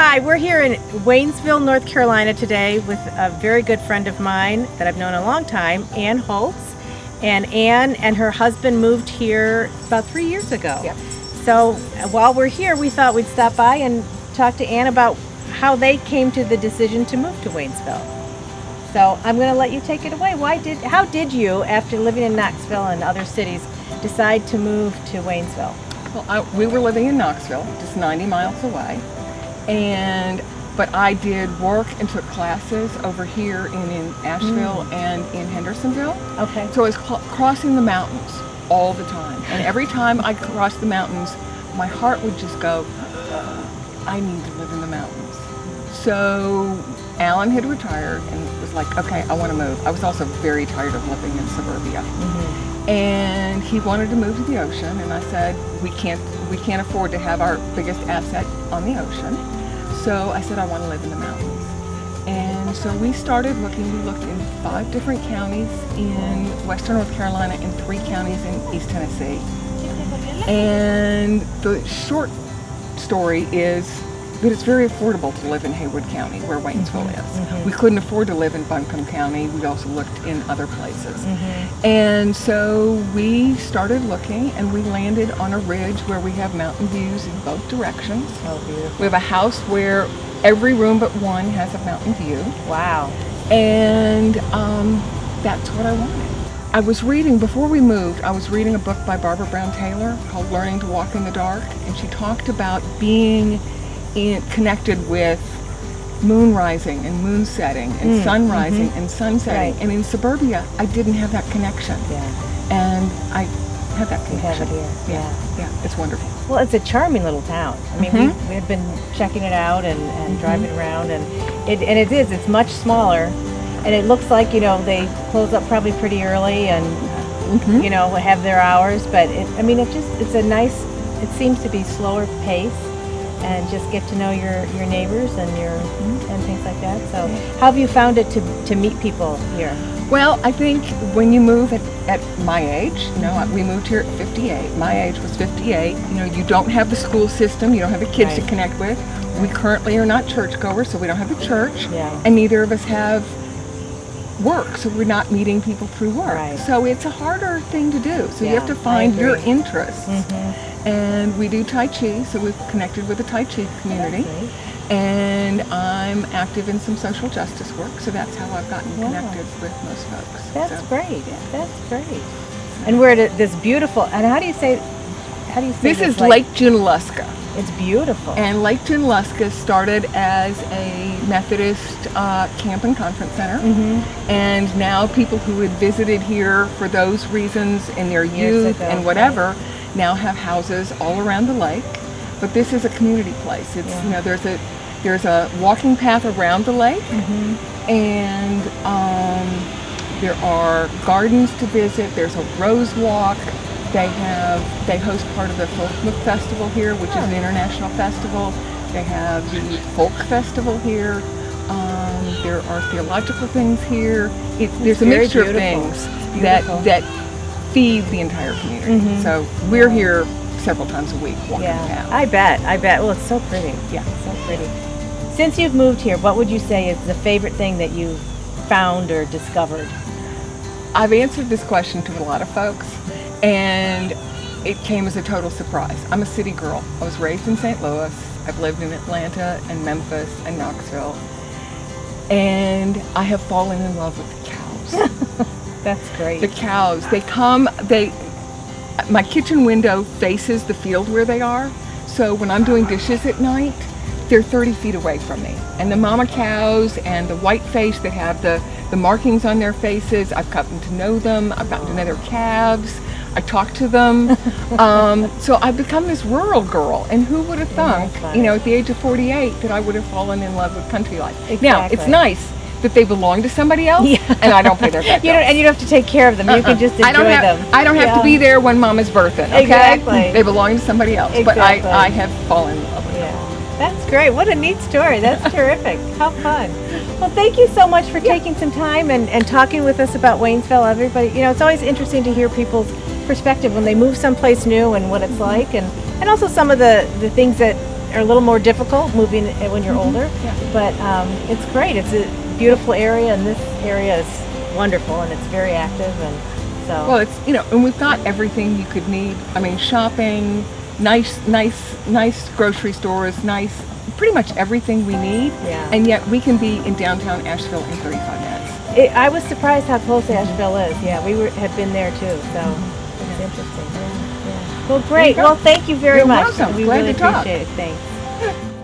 Hi, we're here in Waynesville, North Carolina today with a very good friend of mine that I've known a long time, Ann Holtz. And Ann and her husband moved here about 3 years ago. Yep. So while we're here, we thought we'd stop by and talk to Ann about how they came to the decision to move to Waynesville. So I'm going to let you take it away. How did you, after living in Knoxville and other cities, decide to move to Waynesville? Well, we were living in Knoxville, just 90 miles away, but I did work and took classes over here in Asheville and in Hendersonville. Okay. So I was crossing the mountains all the time, and every time I crossed the mountains, my heart would just go, I need to live in the mountains. So Alan had retired and was like, okay, I want to move. I was also very tired of living in suburbia. And he wanted to move to the ocean, and I said, we can't afford to have our biggest asset on the ocean. So I said, I want to live in the mountains. And so we started looking. We looked in 5 different counties in western North Carolina and 3 counties in East Tennessee. And the short story is that it's very affordable to live in Haywood County, where Waynesville is. We couldn't afford to live in Buncombe County. We also looked in other places. And so we started looking, and we landed on a ridge where we have mountain views in both directions. Oh, beautiful. We have a house where every room but one has a mountain view. Wow. And that's what I wanted. I was reading, before we moved, I was reading a book by Barbara Brown Taylor called Learning to Walk in the Dark, and she talked about being connected with moon rising and moon setting and sun rising and sun setting. Right. And in suburbia, I didn't have that connection. And I have that connection. You have it here. Yeah, it's wonderful. Well, it's a charming little town. I mean, we've been checking it out and driving around, and it's much smaller, and it looks like, they close up probably pretty early and, have their hours, but it seems to be slower pace, and just get to know your neighbors and and things like that. So how have you found it to meet people here? Well, I think when you move at my age, we moved here at 58. My age was 58. You don't have the school system, you don't have the kids to connect with. We currently are not churchgoers, so we don't have a church, and neither of us have work, so we're not meeting people through work. So it's a harder thing to do. So you have to find your interests. And we do Tai Chi, so we've connected with the Tai Chi community. And I'm active in some social justice work, so that's how I've gotten connected with most folks. That's great. That's great. And we're at this beautiful, and how do you say this is Lake Junaluska. It's beautiful. And Lake Junaluska started as a Methodist camp and conference center. And now people who had visited here for those reasons in their youth and whatever now have houses all around the lake. But this is a community place. It's there's a walking path around the lake, and there are gardens to visit. There's a rose walk. They host part of the Folk Festival here, which is an international festival. They have the Folk Festival here. There are theological things here. There's a mixture of things that feed the entire community. So we're here several times a week walking the path. I bet. Well, it's so pretty. Yeah, it's so pretty. Since you've moved here, what would you say is the favorite thing that you've found or discovered? I've answered this question to a lot of folks, and it came as a total surprise. I'm a city girl. I was raised in St. Louis. I've lived in Atlanta and Memphis and Knoxville, and I have fallen in love with the cows. That's great. The cows, my kitchen window faces the field where they are, so when I'm doing dishes at night, they're 30 feet away from me. And the mama cows and the white face that have the markings on their faces, I've gotten to know them, I've gotten to know their calves, I talk to them. So I've become this rural girl, and who would have thunk, at the age of 48, that I would have fallen in love with country life. Now, it's nice that they belong to somebody else, and I don't pay their vet bills. And you don't have to take care of them. You can just enjoy them. I don't have to be there when Mama's birthing, okay? Exactly. They belong to somebody else, but I have fallen in love with them. That's great. What a neat story. That's terrific. How fun. Well, thank you so much for taking some time and talking with us about Waynesville. Everybody, it's always interesting to hear people's perspective when they move someplace new and what it's like, and also some of the things that are a little more difficult moving when you're older. Yeah. But it's great. It's a beautiful area, and this area is wonderful, and it's very active, and so. Well, it's, and we've got everything you could need. I mean, shopping, nice grocery stores, pretty much everything we need. Yeah. And yet we can be in downtown Asheville in 35 minutes. I was surprised how close Asheville is. Yeah, we had been there too, so it's interesting. Yeah. Well, great. go. Well, thank you very You're much. welcome. We Glad really to talk. appreciate it. Thanks.